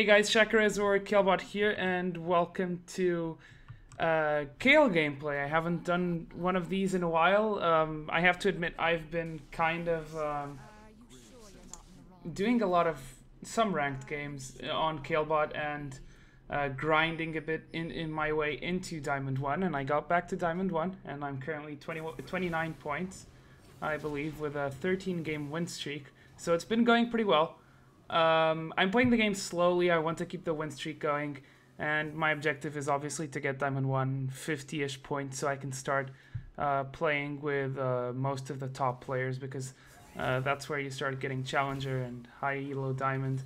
Hey guys, Shakarez or Kayle here, and welcome to Kayle gameplay. I haven't done one of these in a while. I have to admit I've been kind of doing a lot of some ranked games on Kayle and grinding a bit in my way into Diamond 1, and I got back to Diamond 1, and I'm currently 29 points, I believe, with a 13-game win streak. So it's been going pretty well. I'm playing the game slowly. I want to keep the win streak going, and my objective is obviously to get Diamond 1 50-ish points so I can start playing with most of the top players, because that's where you start getting Challenger and high elo Diamond,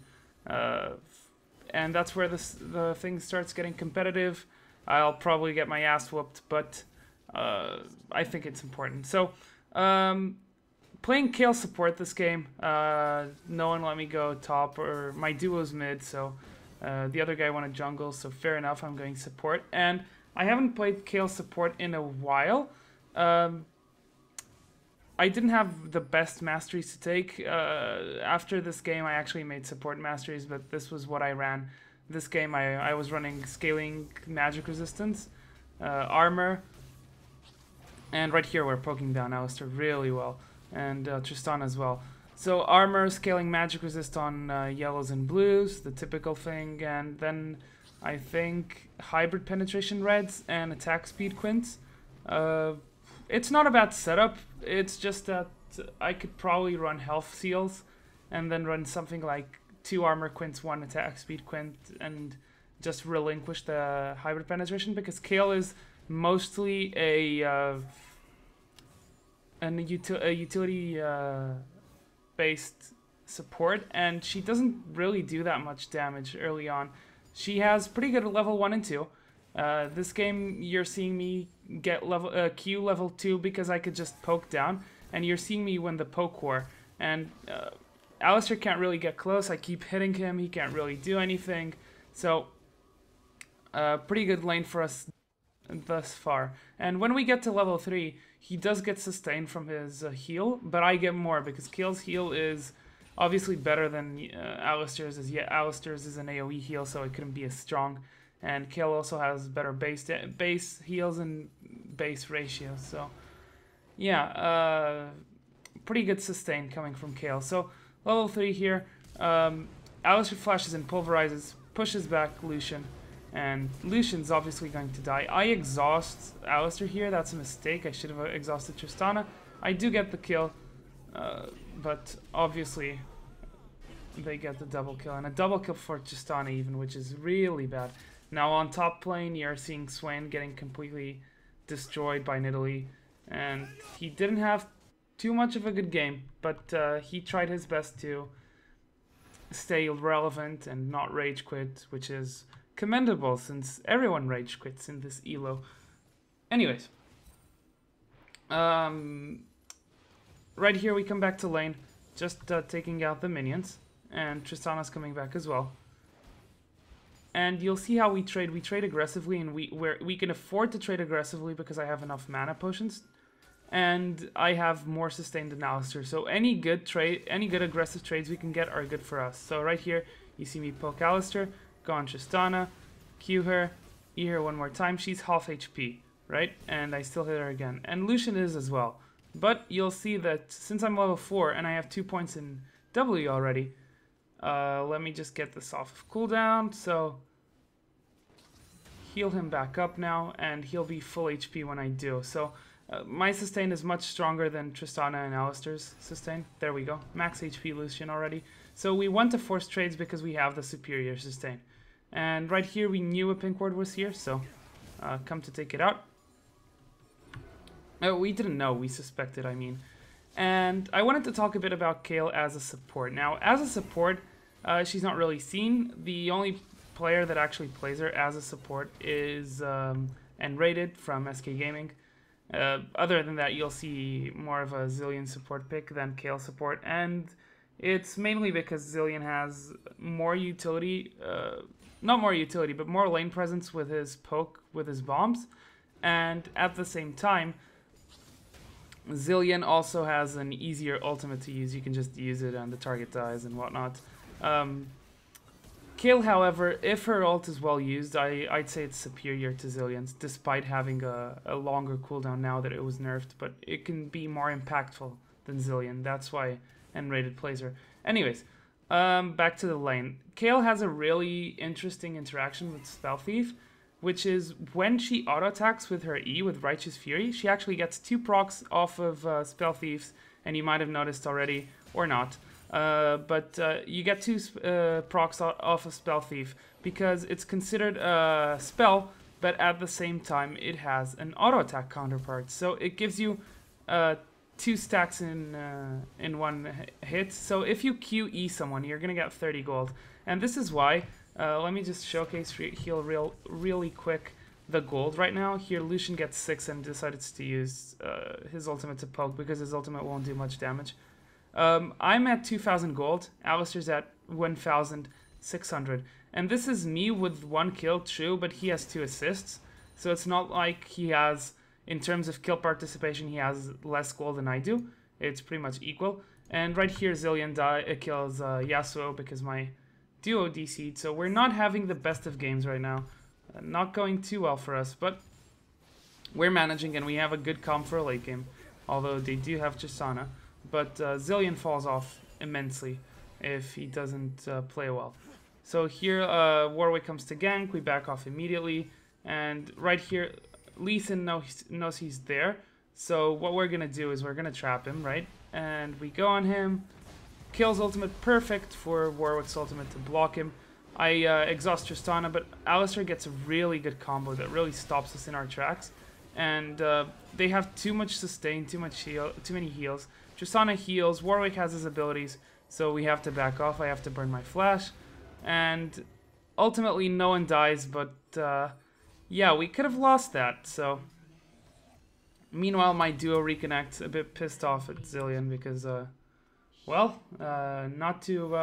and that's where the thing starts getting competitive. I'll probably get my ass whooped, but I think it's important. So playing Kayle support this game, no one let me go top, or my duo's mid, so the other guy wanted jungle, so fair enough, I'm going support. And I haven't played Kayle support in a while. I didn't have the best masteries to take. After this game I actually made support masteries, but this was what I ran. This game I was running scaling magic resistance, armor, and right here we're poking down Alistar really well. And Tristan as well. So armor, scaling magic resist on yellows and blues, the typical thing, and then I think hybrid penetration reds and attack speed quints. It's not a bad setup, it's just that I could probably run health seals and then run something like 2 armor quints, 1 attack speed quint, and just relinquish the hybrid penetration, because Kayle is mostly a utility based support, and she doesn't really do that much damage early on. She has pretty good level 1 and 2. This game you're seeing me get level Q level 2 because I could just poke down, and you're seeing me win the poke war, and Alistar can't really get close. I keep hitting him, he can't really do anything, so pretty good lane for us thus far. And when we get to level 3, he does get sustained from his heal, but I get more because Kayle's heal is obviously better than Alistar's. Alistar's is an AoE heal, so it couldn't be as strong. And Kayle also has better base heals and base ratios. So yeah, pretty good sustain coming from Kayle. So level 3 here, Alistar flashes and pulverizes, pushes back Lucian. And Lucian's obviously going to die. I exhaust Alistar here, that's a mistake. I should have exhausted Tristana. I do get the kill, but obviously they get the double kill. And a double kill for Tristana even, which is really bad. Now on top lane, you're seeing Swain getting completely destroyed by Nidalee. And he didn't have too much of a good game, but he tried his best to stay relevant and not rage quit, which is commendable since everyone rage quits in this elo. Anyways, right here we come back to lane, just taking out the minions, and Tristana's coming back as well. And you'll see how we trade. We trade aggressively, and we can afford to trade aggressively because I have enough mana potions, and I have more sustain than Alistar. So any good aggressive trades we can get are good for us. So right here, you see me poke Alistar, go on Tristana, Q her, E her one more time. She's half HP, right? And I still hit her again. And Lucian is as well. But you'll see that since I'm level 4 and I have 2 points in W already, let me just get this off of cooldown. So heal him back up now, and he'll be full HP when I do. So my sustain is much stronger than Tristana and Alistar's sustain. There we go. Max HP Lucian already. So we want to force trades because we have the superior sustain. And right here we knew a pink ward was here, so come to take it out. We didn't know, we suspected, I mean. And I wanted to talk a bit about Kayle as a support. Now, as a support, she's not really seen. The only player that actually plays her as a support is N-Rated from SK Gaming. Other than that, you'll see more of a Zilean support pick than Kayle support, and it's mainly because Zilean has more utility, not more utility, but more lane presence with his poke, with his bombs, and at the same time, Zilean also has an easier ultimate to use. You can just use it and the target dies and whatnot. Kayle, however, if her ult is well used, I'd say it's superior to Zillion's, despite having a longer cooldown now that it was nerfed, but it can be more impactful than Zillion. That's why N-rated plays her. Anyways, back to the lane. Kayle has a really interesting interaction with Spell Thief, which is when she auto-attacks with her E with Righteous Fury, she actually gets 2 procs off of Spell Thieves, and you might have noticed already, or not. But you get 2 procs off of Spell Thief because it's considered a spell, but at the same time it has an auto attack counterpart. So it gives you 2 stacks in one hit. So if you QE someone, you're gonna get 30 gold, and this is why. Let me just showcase heal really quick the gold right now. Here Lucian gets 6 and decided to use his ultimate to poke because his ultimate won't do much damage. I'm at 2,000 gold, Alistair's at 1,600, and this is me with 1 kill, true, but he has 2 assists, so it's not like he has, in terms of kill participation, he has less gold than I do. It's pretty much equal. And right here Zillion kills Yasuo because my duo DC'd, so we're not having the best of games right now. Not going too well for us, but we're managing and we have a good comp for a late game, although they do have Chisana. But Zillion falls off immensely if he doesn't play well. So here Warwick comes to gank, we back off immediately, and right here Lee Sin knows he's there, so what we're gonna do is we're gonna trap him, right? And we go on him, kills ultimate, perfect for Warwick's ultimate to block him. I exhaust Tristana, but Alistair gets a really good combo that really stops us in our tracks, and they have too much sustain, too many heals. Tristana heals, Warwick has his abilities, so we have to back off. I have to burn my flash, and ultimately no one dies, but yeah, we could have lost that. So meanwhile, my duo reconnects, a bit pissed off at Zillion because well, not to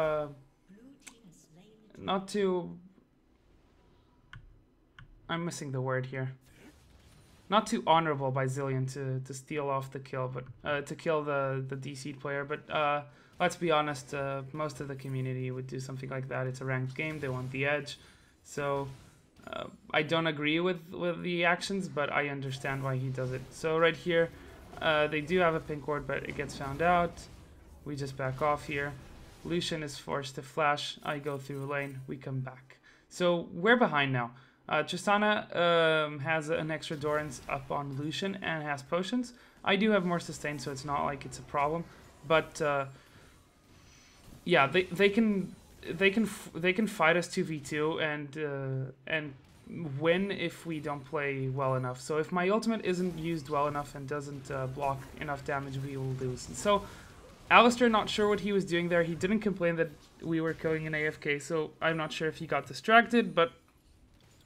I'm missing the word here. Not too honorable by Zillion to steal off the kill, but to kill the DC'd player. But let's be honest, most of the community would do something like that. It's a ranked game; they want the edge. So I don't agree with the actions, but I understand why he does it. So right here, they do have a pink ward, but it gets found out. We just back off here. Lucian is forced to flash. I go through lane. We come back. So we're behind now. Tristana has an extra Dorans up on Lucian and has potions. I do have more sustain, so it's not like it's a problem. But yeah, they can fight us 2v2 and win if we don't play well enough. So if my ultimate isn't used well enough and doesn't block enough damage, we will lose. And so Alistair, not sure what he was doing there. He didn't complain that we were killing an AFK, so I'm not sure if he got distracted, but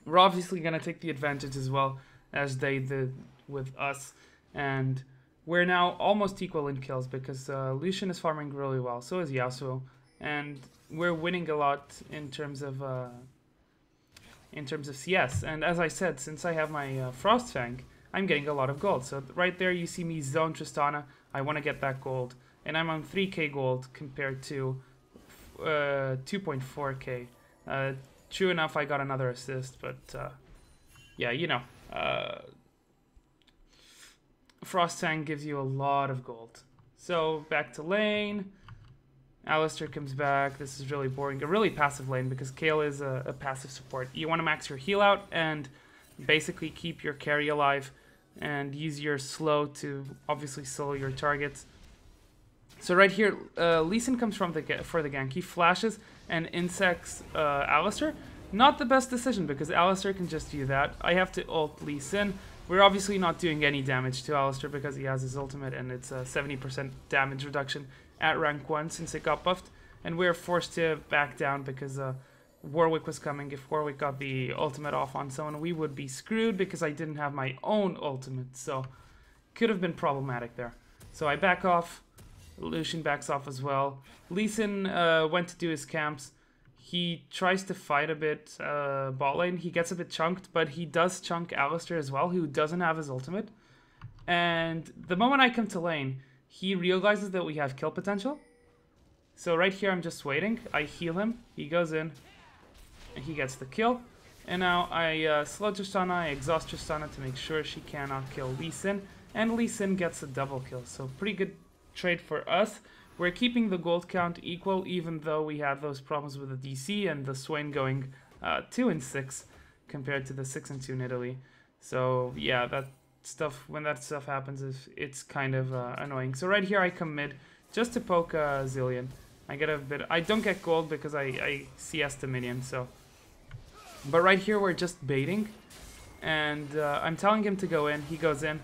we're obviously going to take the advantage as well as they did with us. And we're now almost equal in kills because Lucian is farming really well, so is Yasuo. And we're winning a lot in terms of CS. And as I said, since I have my Frost Fang, I'm getting a lot of gold. So right there you see me zone Tristana. I want to get that gold. And I'm on 3k gold compared to 2.4k. True enough, I got another assist, but yeah, you know, Frost Fang gives you a lot of gold. So back to lane. Alistair comes back. This is really boring. A really passive lane because Kayle is a passive support. You want to max your heal out and basically keep your carry alive and use your slow to obviously solo your targets. So right here, Lee Sin comes for the gank. He flashes and insects Alistair. Not the best decision because Alistair can just do that. I have to ult Lee Sin. We're obviously not doing any damage to Alistair because he has his ultimate and it's a 70% damage reduction at rank 1 since it got buffed. And we're forced to back down because Warwick was coming. If Warwick got the ultimate off on someone, we would be screwed because I didn't have my own ultimate. So could have been problematic there. So I back off. Lucian backs off as well. Lee Sin went to do his camps. He tries to fight a bit bot lane. He gets a bit chunked, but he does chunk Alistair as well, who doesn't have his ultimate. And the moment I come to lane, he realizes that we have kill potential. So right here, I'm just waiting. I heal him. He goes in. he gets the kill. And now I slow Tristana, I exhaust Tristana to make sure she cannot kill Lee Sin. And Lee Sin gets a double kill, so pretty good trade for us. We're keeping the gold count equal, even though we had those problems with the DC and the Swain going 2 and 6 compared to the 6 and 2 in Italy. So yeah, that stuff, when that stuff happens, it's kind of annoying. So right here I come mid just to poke Zilean. I get a bit. I don't get gold because I CS the minion. So, but right here we're just baiting, and I'm telling him to go in. He goes in,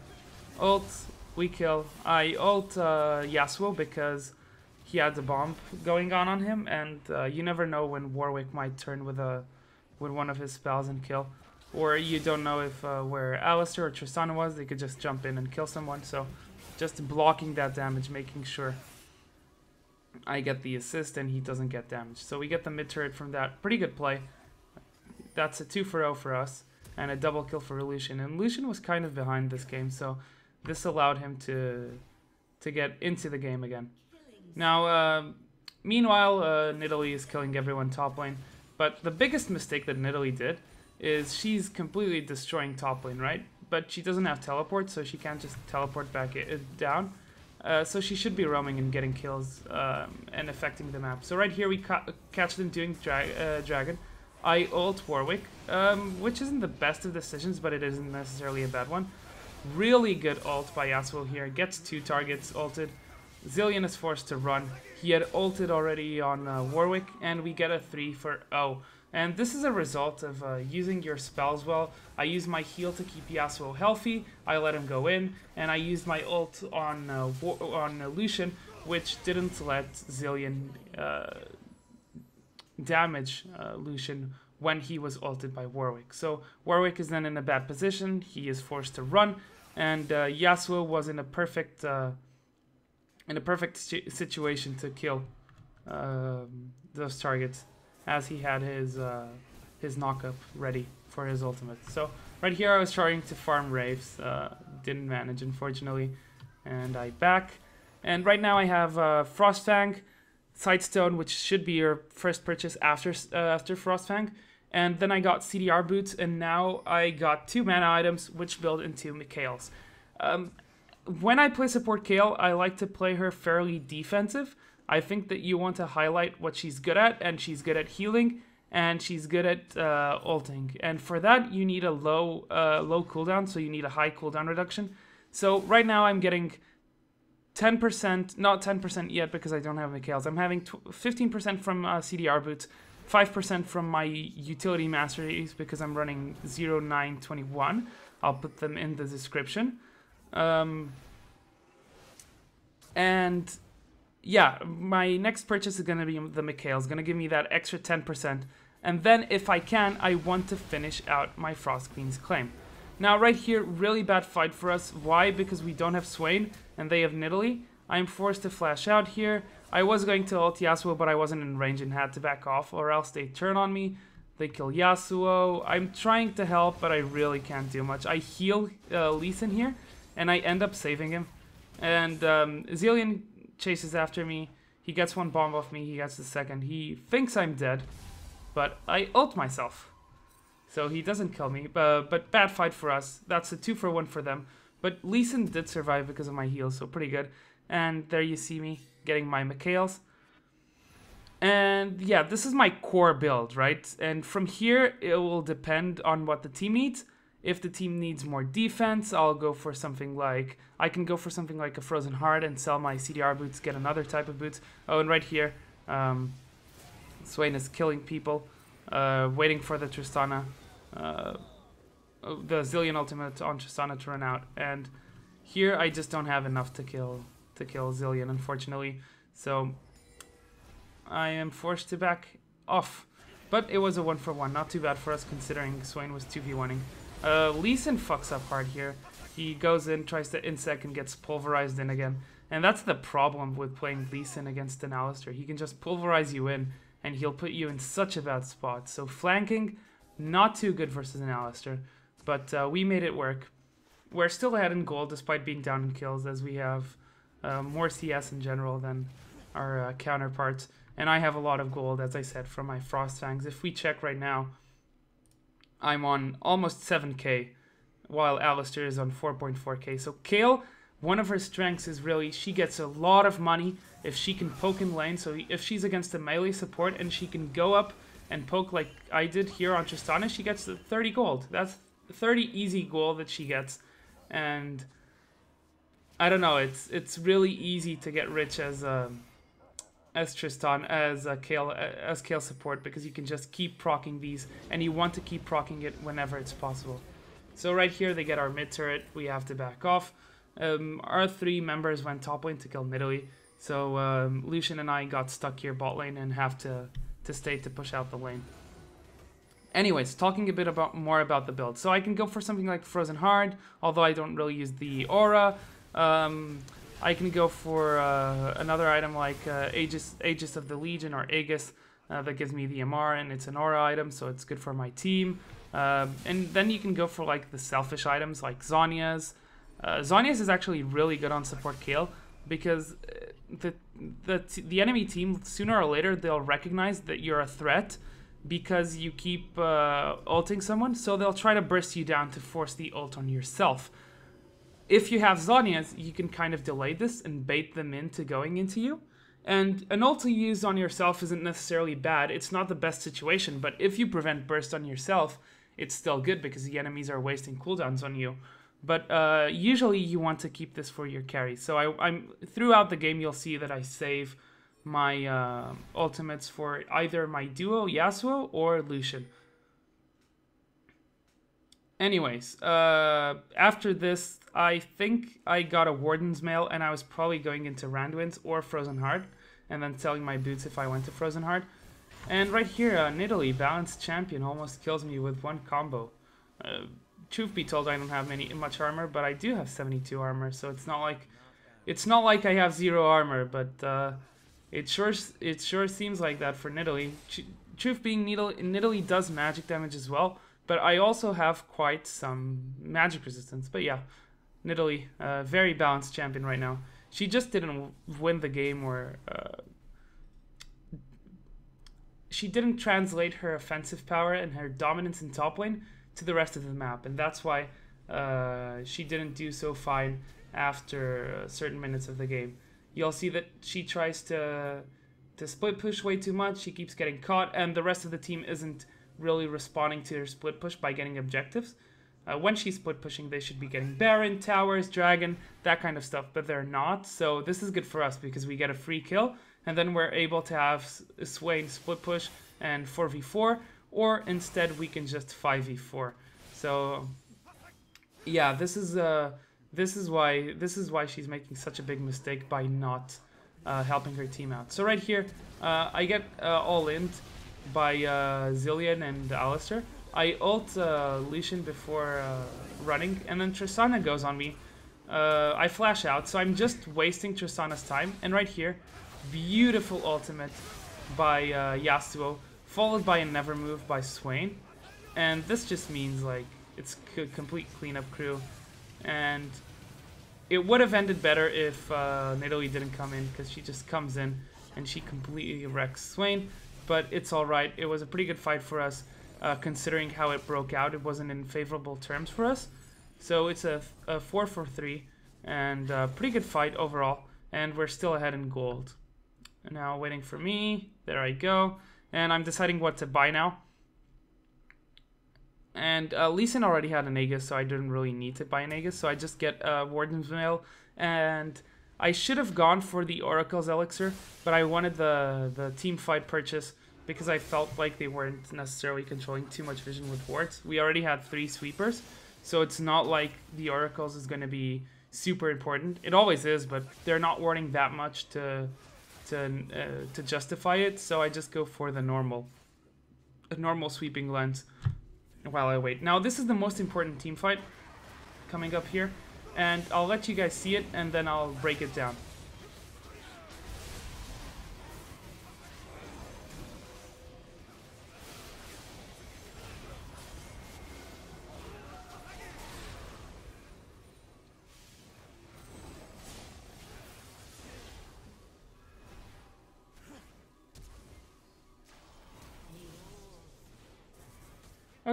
ult, we kill. I ult Yasuo because he had the bomb going on him, and you never know when Warwick might turn with one of his spells and kill. Or you don't know if where Alistair or Tristana was, they could just jump in and kill someone. So just blocking that damage, making sure I get the assist and he doesn't get damaged. So we get the mid turret from that. Pretty good play. That's a 2-for-0 for us and a double kill for Lucian. And Lucian was kind of behind this game, so this allowed him to get into the game again. Now, meanwhile, Nidalee is killing everyone top lane. But the biggest mistake that Nidalee did is she's completely destroying top lane, right? But she doesn't have teleport, so she can't just teleport back down. So she should be roaming and getting kills and affecting the map. So right here we catch them doing Dragon. I ult Warwick, which isn't the best of decisions, but it isn't necessarily a bad one. Really good ult by Yasuo here. Gets 2 targets ulted. Zilean is forced to run. He had ulted already on Warwick, and we get a 3-for-0. And this is a result of using your spells well. I use my heal to keep Yasuo healthy. I let him go in, and I used my ult on Lucian, which didn't let Zilean damage Lucian when he was ulted by Warwick. So Warwick is then in a bad position. He is forced to run, and Yasuo was in a perfect situation to kill those targets, as he had his knock-up ready for his ultimate. So right here I was trying to farm Wraiths, didn't manage unfortunately, and I back. And right now I have Frostfang, Sightstone, which should be your first purchase after Frostfang, and then I got CDR boots, and now I got 2 mana items which build into Kayle's. When I play support Kayle, I like to play her fairly defensive. I think that you want to highlight what she's good at, and she's good at healing, and she's good at ulting. And for that, you need a low cooldown, so you need a high cooldown reduction. So right now I'm getting 10%, not 10% yet because I don't have Kayle's. I'm having 15% from CDR boots, 5% from my utility masteries because I'm running 0921. I'll put them in the description. And yeah, my next purchase is going to be the Kayle. It's going to give me that extra 10%. And then if I can, I want to finish out my Frost Queen's claim. Now right here, really bad fight for us. Why? Because we don't have Swain and they have Nidalee. I'm forced to flash out here. I was going to ult Yasuo, but I wasn't in range and had to back off, or else they turn on me. They kill Yasuo. I'm trying to help, but I really can't do much. I heal Lee Sin here, and I end up saving him. And Zilean chases after me. He gets 1 bomb off me. He gets the second. He thinks I'm dead, but I ult myself. So he doesn't kill me, but bad fight for us. That's a 2-for-1 for them. But Lee Sin did survive because of my heals, so pretty good. And there you see me getting my Kayle's. And yeah, this is my core build, right? And from here, it will depend on what the team needs. If the team needs more defense, I'll go for something like... I can go for something like a Frozen Heart and sell my CDR boots, get another type of boots. Oh, and right here, Swain is killing people, waiting for the Tristana, the Zilean ultimate on Tristana to run out. And here, I just don't have enough to kill Zilean, unfortunately. So I am forced to back off. But it was a 1-for-1, not too bad for us considering Swain was 2v1ing. Lee Sin fucks up hard here. He goes in, tries to insect, and gets pulverized in again. And that's the problem with playing Lee Sin against an Alistair. He can just pulverize you in, and he'll put you in such a bad spot. So flanking, not too good versus an Alistair. But we made it work. We're still ahead in gold despite being down in kills, as we have more CS in general than our counterparts. And I have a lot of gold, as I said, from my Frost Fangs. If we check right now, I'm on almost 7k, while Alistair is on 4.4k. So Kayle, one of her strengths is really she gets a lot of money if she can poke in lane. So if she's against a melee support and she can go up and poke like I did here on Tristana, she gets 30 gold. That's 30 easy gold that she gets. And I don't know, it's really easy to get rich as Tristan, as Kayle support, because you can just keep proccing these, and you want to keep proccing it whenever it's possible. So right here they get our mid turret, we have to back off. Our 3 members went top lane to kill mid lane, so Lucian and I got stuck here bot lane and have to stay to push out the lane. Anyways, talking a bit more about the build. So I can go for something like Frozen Heart, although I don't really use the aura. I can go for another item like Aegis of the Legion, or Aegis, that gives me the MR, and it's an aura item, so it's good for my team. And then you can go for like the selfish items like Zhonya's. Zhonya's is actually really good on support Kayle, because the enemy team, sooner or later, they'll recognize that you're a threat because you keep ulting someone, so they'll try to burst you down to force the ult on yourself. If you have Zhonya's, you can kind of delay this and bait them into going into you. And an ult to use on yourself isn't necessarily bad. It's not the best situation, but if you prevent burst on yourself, it's still good because the enemies are wasting cooldowns on you. But usually you want to keep this for your carry. So I'm throughout the game, you'll see that I save my ultimates for either my duo, Yasuo, or Lucian. Anyways, after this, I think I got a Warden's Mail, and I was probably going into Randwinds or Frozen Heart, and then selling my boots if I went to Frozen Heart. And right here, Nidalee, balanced champion, almost kills me with one combo. Truth be told, I don't have much armor, but I do have 72 armor, so it's not like I have 0 armor, but it sure seems like that for Nidalee. Truth being, Nidalee does magic damage as well, but I also have quite some magic resistance. But yeah, Nidalee, very balanced champion right now. She just didn't win the game, or she didn't translate her offensive power and her dominance in top lane to the rest of the map, and that's why she didn't do so fine after certain minutes of the game. You'll see that she tries to split push way too much. She keeps getting caught, and the rest of the team isn't really responding to her split push by getting objectives. When she's split pushing, they should be getting Baron, towers, dragon, that kind of stuff, but they're not. So this is good for us because we get a free kill, and then we're able to have Swain split push and 4v4, or instead we can just 5v4. So yeah, this is why she's making such a big mistake by not helping her team out. So right here, I get all in by Zilean and Alistair. I ult Lucian before running, and then Tristana goes on me. I flash out, so I'm just wasting Tristana's time. And right here, beautiful ultimate by Yasuo, followed by a never move by Swain. And this just means like it's complete cleanup crew. And it would have ended better if Nidalee didn't come in, because she just comes in and she completely wrecks Swain. But it's alright. It was a pretty good fight for us, considering how it broke out. It wasn't in favorable terms for us. So it's a 4-4-3, and a pretty good fight overall. And we're still ahead in gold. Now waiting for me. There I go. And I'm deciding what to buy now. And Lee Sin already had an Aegis, so I didn't really need to buy an Aegis. So I just get Warden's Mail, and I should have gone for the Oracle's Elixir, but I wanted the team fight purchase because I felt like they weren't necessarily controlling too much vision with wards. We already had 3 sweepers, so it's not like the Oracle's is going to be super important. It always is, but they're not warding that much to justify it. So I just go for the normal sweeping lens while I wait. Now this is the most important team fight coming up here, and I'll let you guys see it and then I'll break it down.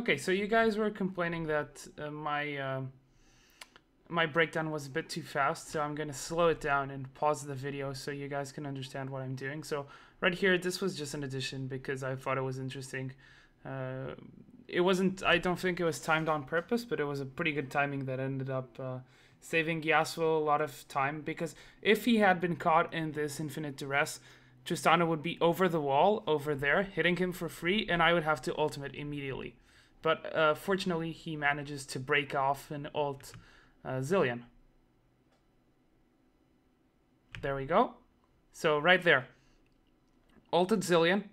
Okay, so you guys were complaining that my breakdown was a bit too fast, so I'm gonna slow it down and pause the video so you guys can understand what I'm doing. So right here, this was just an addition because I thought it was interesting. It wasn't, I don't think it was timed on purpose, but it was a pretty good timing that ended up saving Yasuo a lot of time, because if he had been caught in this infinite duress, Tristana would be over the wall, over there, hitting him for free, and I would have to ultimate immediately. But fortunately, he manages to break off and ult Zilean. There we go. So right there, ulted Zilean.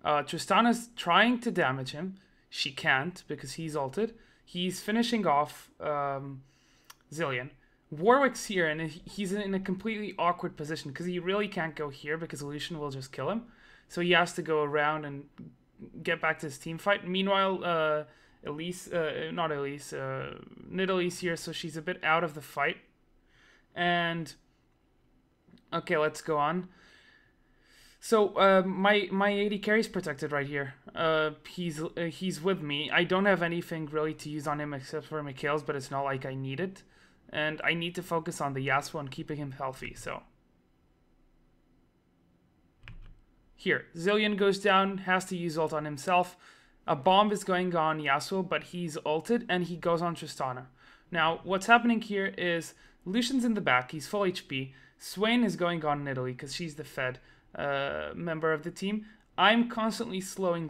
Tristana's trying to damage him. She can't because he's ulted. He's finishing off Zilean. Warwick's here, and he's in a completely awkward position because he really can't go here because Lucian will just kill him. So he has to go around and get back to his team fight. Meanwhile, Nidalee's here, so she's a bit out of the fight. And okay, let's go on. So my AD carry's protected right here. He's with me. I don't have anything really to use on him except for Mikhail's, but it's not like I need it. And I need to focus on the Yasuo and keeping him healthy, so. Here, Zilean goes down, has to use ult on himself. A bomb is going on Yasuo, but he's ulted, and he goes on Tristana. Now, what's happening here is Lucian's in the back, he's full HP. Swain is going on Nidalee, because she's the Fed member of the team. I'm constantly slowing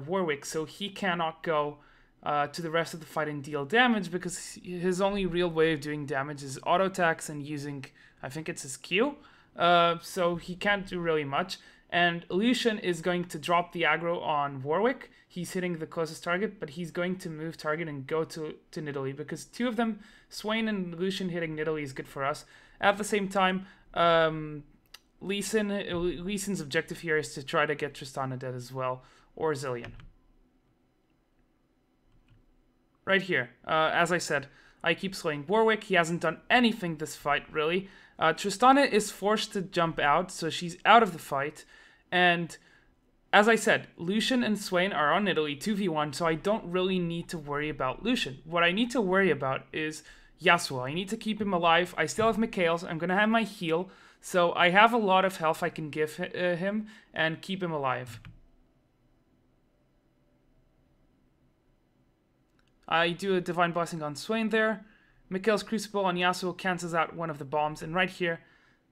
Warwick, so he cannot go to the rest of the fight and deal damage, because his only real way of doing damage is auto attacks and using, I think it's his Q. So he can't do really much. And Lucian is going to drop the aggro on Warwick. He's hitting the closest target, but he's going to move target and go to Nidalee, because two of them, Swain and Lucian hitting Nidalee, is good for us. At the same time, Lee Sin's objective here is to try to get Tristana dead as well, or Zilean. Right here, as I said, I keep slaying Warwick. He hasn't done anything this fight, really. Tristana is forced to jump out, so she's out of the fight. And as I said, Lucian and Swain are on Nidalee 2v1, so I don't really need to worry about Lucian. What I need to worry about is Yasuo. I need to keep him alive. I still have Mikhail's. I'm going to have my heal. So I have a lot of health I can give him and keep him alive. I do a Divine Blessing on Swain there. Mikhail's Crucible on Yasuo cancels out one of the bombs. And right here,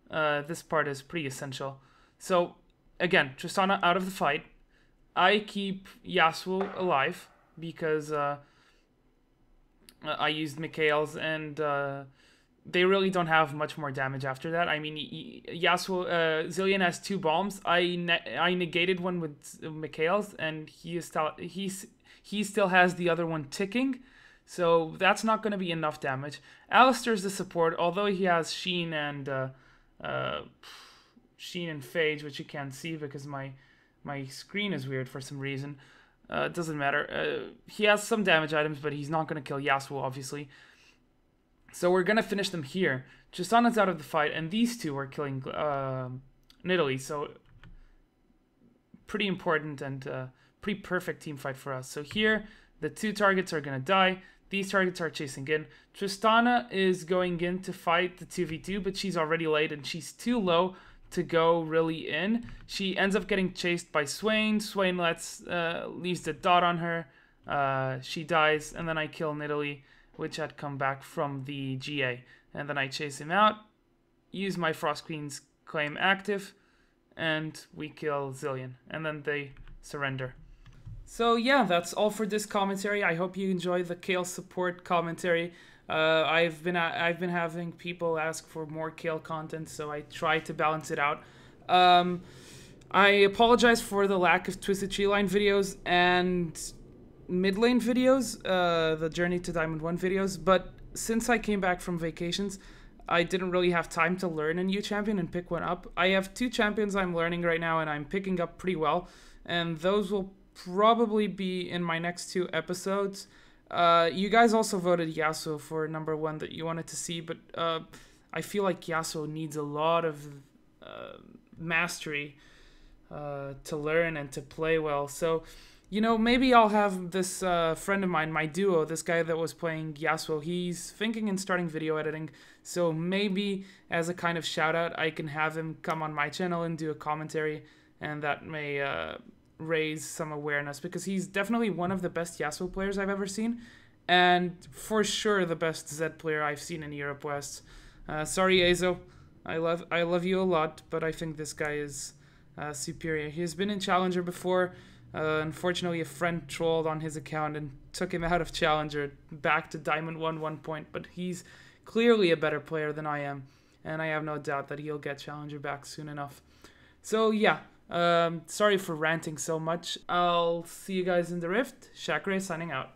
this part is pretty essential. So, again, Tristana out of the fight. I keep Yasuo alive because I used Mikhail's, and they really don't have much more damage after that. I mean, Yasuo, Zilean has 2 bombs. I negated one with Mikhail's, and he still has the other one ticking, so that's not going to be enough damage. Alistar's the support, although he has Sheen and Phage, which you can't see because my screen is weird for some reason. It doesn't matter. He has some damage items, but he's not going to kill Yasuo, obviously. So we're going to finish them here. Tristana's out of the fight, and these two are killing Nidalee, so pretty important and pretty perfect team fight for us. So here, the 2 targets are going to die. These targets are chasing in. Tristana is going in to fight the 2v2, but she's already late, and she's too low to go really in. She ends up getting chased by Swain. Swain leaves the dot on her. She dies, and then I kill Nidalee, which had come back from the GA. And then I chase him out, use my Frost Queen's claim active, and we kill Zilean. And then they surrender. So yeah, that's all for this commentary. I hope you enjoyed the Kayle support commentary. I've been having people ask for more Kayle content, so I try to balance it out. I apologize for the lack of Twisted Tree Line videos and mid lane videos, the Journey to Diamond 1 videos, but since I came back from vacations, I didn't really have time to learn a new champion and pick one up. I have 2 champions I'm learning right now, and I'm picking up pretty well, and those will probably be in my next 2 episodes. You guys also voted Yasuo for number 1 that you wanted to see, but I feel like Yasuo needs a lot of mastery to learn and to play well. So you know, maybe I'll have this friend of mine, my duo, this guy that was playing Yasuo, he's thinking in starting video editing, so maybe as a kind of shout out, I can have him come on my channel and do a commentary, and that may raise some awareness, because he's definitely one of the best Yasuo players I've ever seen, and for sure the best Zed player I've seen in Europe West. Sorry, Azo, I love you a lot, but I think this guy is superior. He has been in Challenger before. Unfortunately, a friend trolled on his account and took him out of Challenger back to Diamond 1 point, but he's clearly a better player than I am, and I have no doubt that he'll get Challenger back soon enough. So yeah, sorry for ranting so much. I'll see you guys in the Rift. Shakarez signing out.